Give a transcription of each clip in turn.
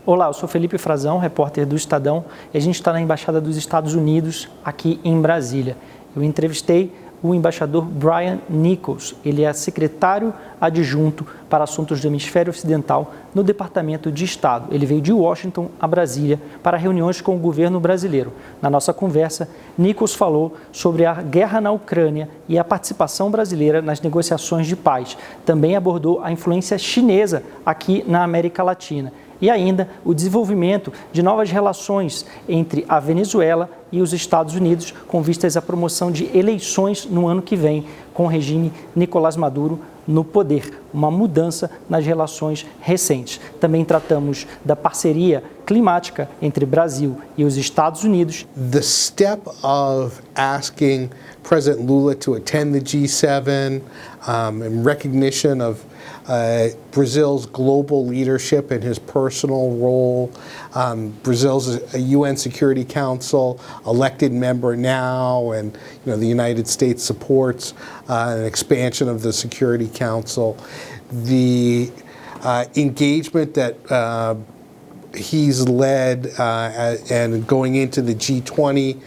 Olá, eu sou Felipe Frazão, repórter do Estadão, e a gente está na Embaixada dos Estados Unidos, aqui em Brasília. Eu entrevistei o embaixador Brian Nichols. Ele é secretário adjunto para assuntos do hemisfério ocidental no Departamento de Estado. Ele veio de Washington a Brasília para reuniões com o governo brasileiro. Na nossa conversa, Nichols falou sobre a guerra na Ucrânia e a participação brasileira nas negociações de paz. Também abordou a influência chinesa aqui na América Latina. E ainda o desenvolvimento de novas relações entre a Venezuela e os Estados Unidos, com vistas à promoção de eleições no ano que vem, com o regime Nicolás Maduro no poder, uma mudança nas relações recentes. Também tratamos da parceria climática entre Brasil e os Estados Unidos. The step of asking President Lula to attend the G7 in recognition of Brazil's global leadership and his personal role. Brazil's a UN Security Council elected member now, and the United States supports an expansion of the Security Council. The engagement that he's led and going into the G20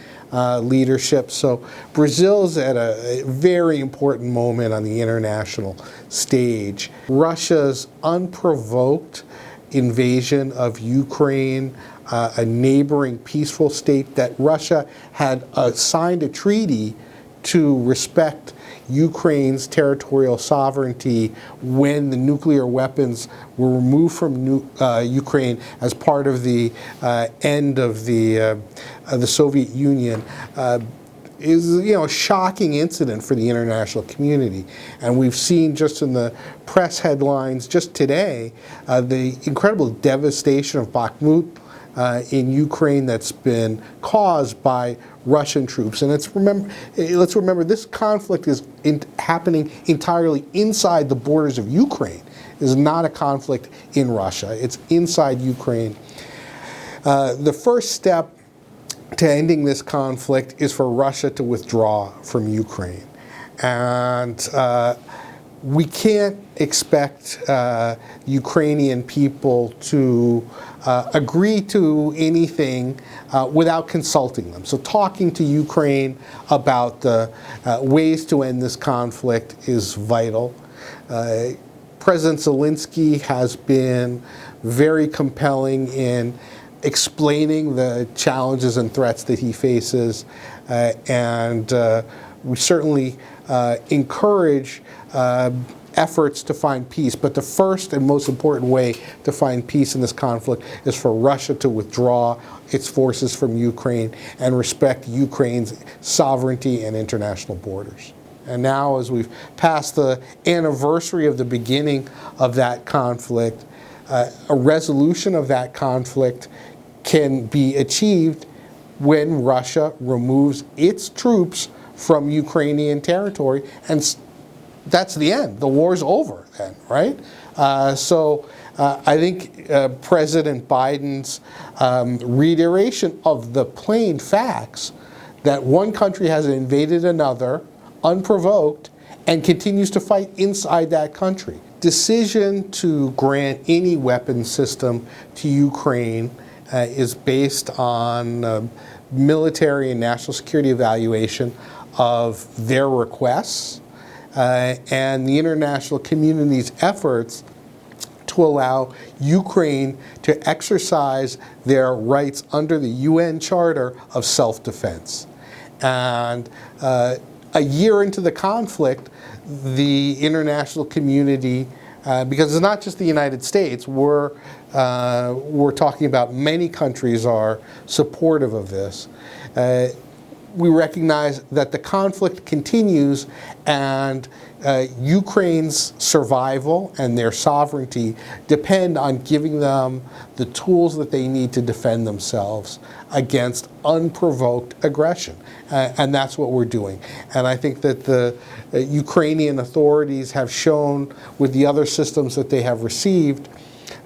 leadership. So Brazil's at a very important moment on the international stage. Russia's unprovoked invasion of Ukraine, a neighboring peaceful state that Russia had signed a treaty to respect Ukraine's territorial sovereignty when the nuclear weapons were removed from Ukraine as part of the end of the Soviet Union, is a shocking incident for the international community. And we've seen just in the press headlines just today the incredible devastation of Bakhmut in Ukraine that's been caused by Russian troops. And let's remember this conflict is happening entirely inside the borders of Ukraine. It is not a conflict in Russia. It's inside Ukraine. The first step to ending this conflict is for Russia to withdraw from Ukraine. And we can't expect Ukrainian people to agree to anything without consulting them. So talking to Ukraine about the ways to end this conflict is vital. President Zelenski has been very compelling in explaining the challenges and threats that he faces, and we certainly encourage efforts to find peace. But the first and most important way to find peace in this conflict is for Russia to withdraw its forces from Ukraine and respect Ukraine's sovereignty and international borders. And now, as we've passed the anniversary of the beginning of that conflict, a resolution of that conflict can be achieved when Russia removes its troops from Ukrainian territory, and that's the end. The war's over then, right? So I think President Biden's reiteration of the plain facts that one country has invaded another unprovoked and continues to fight inside that country. Decision to grant any weapon system to Ukraine is based on military and national security evaluation of their requests and the international community's efforts to allow Ukraine to exercise their rights under the UN Charter of Self-Defense. And a year into the conflict, the international community, because it's not just the United States, we're talking about many countries are supportive of this. We recognize that the conflict continues, and Ukraine's survival and their sovereignty depend on giving them the tools that they need to defend themselves against unprovoked aggression. And that's what we're doing. And I think that the Ukrainian authorities have shown with the other systems that they have received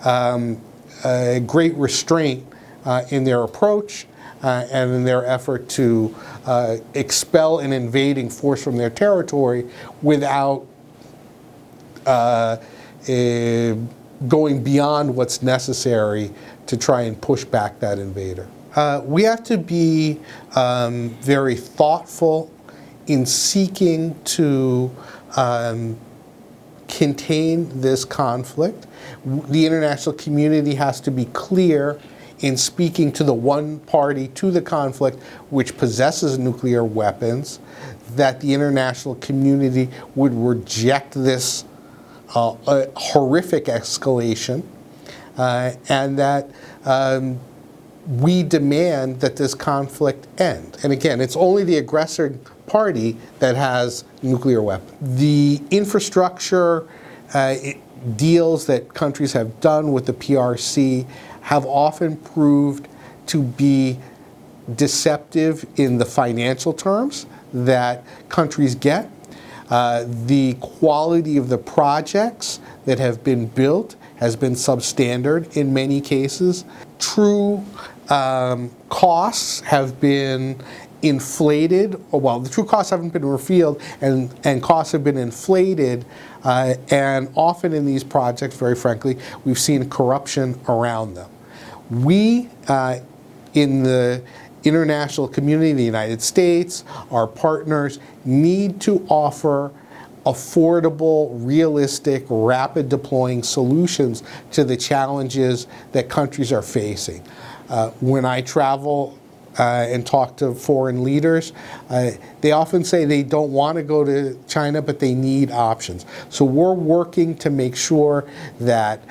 a great restraint in their approach and in their effort to expel an invading force from their territory without going beyond what's necessary to try and push back that invader. We have to be very thoughtful in seeking to contain this conflict. The international community has to be clear in speaking to the one party to the conflict which possesses nuclear weapons, that the international community would reject this horrific escalation, and that we demand that this conflict end. And again, it's only the aggressor party that has nuclear weapons. The infrastructure deals that countries have done with the PRC have often proved to be deceptive in the financial terms that countries get. The quality of the projects that have been built has been substandard in many cases. True costs have been inflated, well, the true costs haven't been revealed, and costs have been inflated, and often in these projects, very frankly, we've seen corruption around them. We, in the international community, the United States, our partners, need to offer affordable, realistic, rapid deploying solutions to the challenges that countries are facing. When I travel and talk to foreign leaders, they often say they don't want to go to China, but they need options. So we're working to make sure that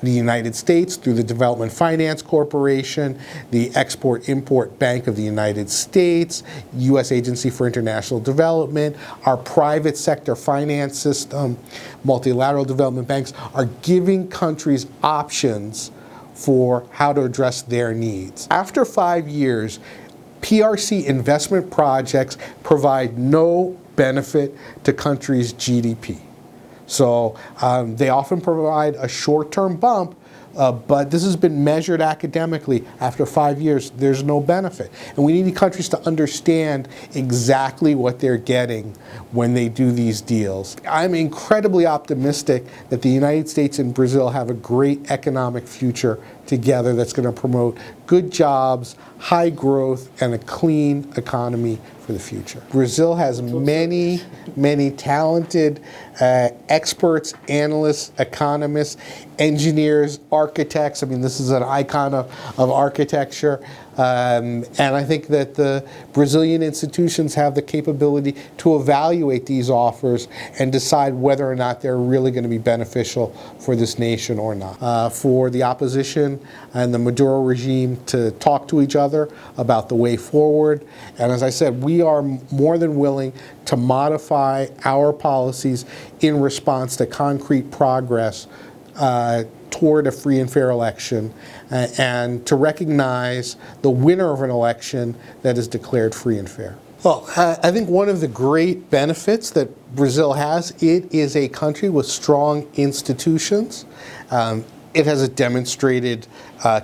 the United States, through the Development Finance Corporation, the Export-Import Bank of the United States, U.S. Agency for International Development, our private sector finance system, multilateral development banks, are giving countries options for how to address their needs. After 5 years, PRC investment projects provide no benefit to countries' GDP. So they often provide a short-term bump, but this has been measured academically. After 5 years, there's no benefit. And we need countries to understand exactly what they're getting when they do these deals. I'm incredibly optimistic that the United States and Brazil have a great economic future together that's going to promote good jobs, high growth, and a clean economy for the future. Brazil has many, many talented experts, analysts, economists, engineers, architects. I mean, this is an icon of architecture. And I think that the Brazilian institutions have the capability to evaluate these offers and decide whether or not they're really going to be beneficial for this nation or not. For the opposition and the Maduro regime to talk to each other about the way forward. And as I said, we are more than willing to modify our policies in response to concrete progress toward a free and fair election, and to recognize the winner of an election that is declared free and fair. Well, I think one of the great benefits that Brazil has, it is a country with strong institutions. It has a demonstrated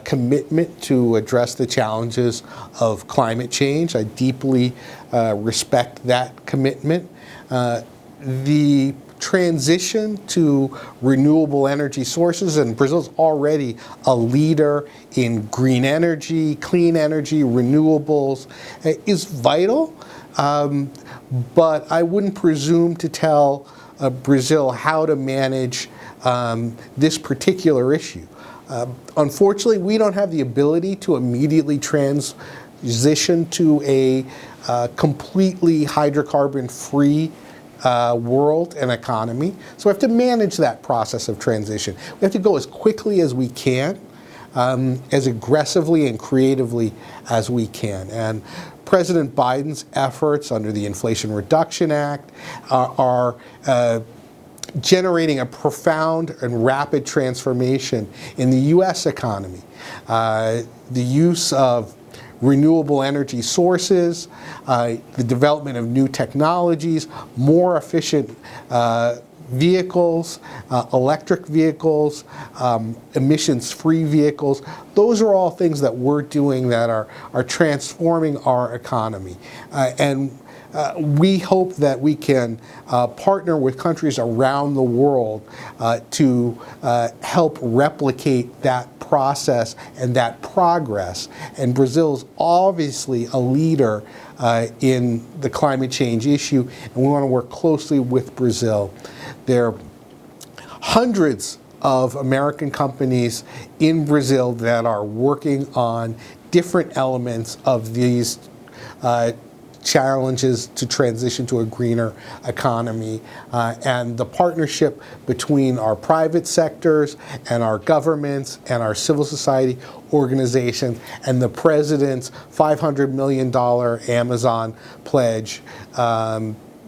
commitment to address the challenges of climate change. I deeply respect that commitment. The transition to renewable energy sources, and Brazil's already a leader in green energy, clean energy, renewables, is vital. But I wouldn't presume to tell Brazil how to manage this particular issue. Unfortunately, we don't have the ability to immediately transition to a completely hydrocarbon-free world and economy. So we have to manage that process of transition. We have to go as quickly as we can, as aggressively and creatively as we can. And President Biden's efforts under the Inflation Reduction Act are generating a profound and rapid transformation in the U.S. economy. The use of renewable energy sources, the development of new technologies, more efficient vehicles, electric vehicles, emissions-free vehicles. Those are all things that we're doing that are transforming our economy. And we hope that we can partner with countries around the world to help replicate that process and that progress. And Brazil is obviously a leader in the climate change issue, and we want to work closely with Brazil. There are hundreds of American companies in Brazil that are working on different elements of these challenges to transition to a greener economy. And the partnership between our private sectors and our governments and our civil society organizations and the president's $500 million Amazon pledge,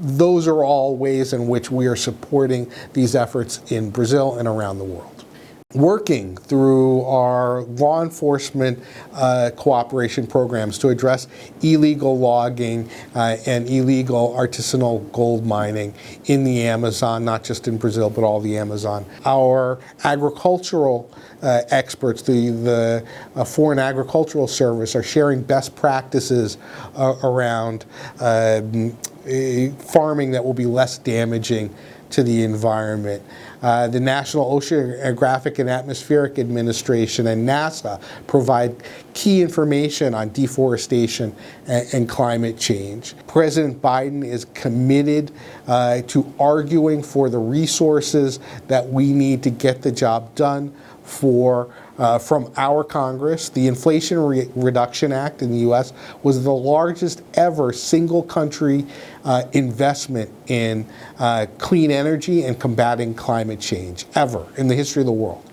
those are all ways in which we are supporting these efforts in Brazil and around the world. Working through our law enforcement cooperation programs to address illegal logging and illegal artisanal gold mining in the Amazon, not just in Brazil, but all the Amazon. Our agricultural experts, the Foreign Agricultural Service, are sharing best practices around farming that will be less damaging to the environment. The National Oceanographic and Atmospheric Administration and NASA provide key information on deforestation and climate change. President Biden is committed to arguing for the resources that we need to get the job done from our Congress. The Inflation Reduction Act in the U.S. was the largest ever single country investment in clean energy and combating climate change ever in the history of the world.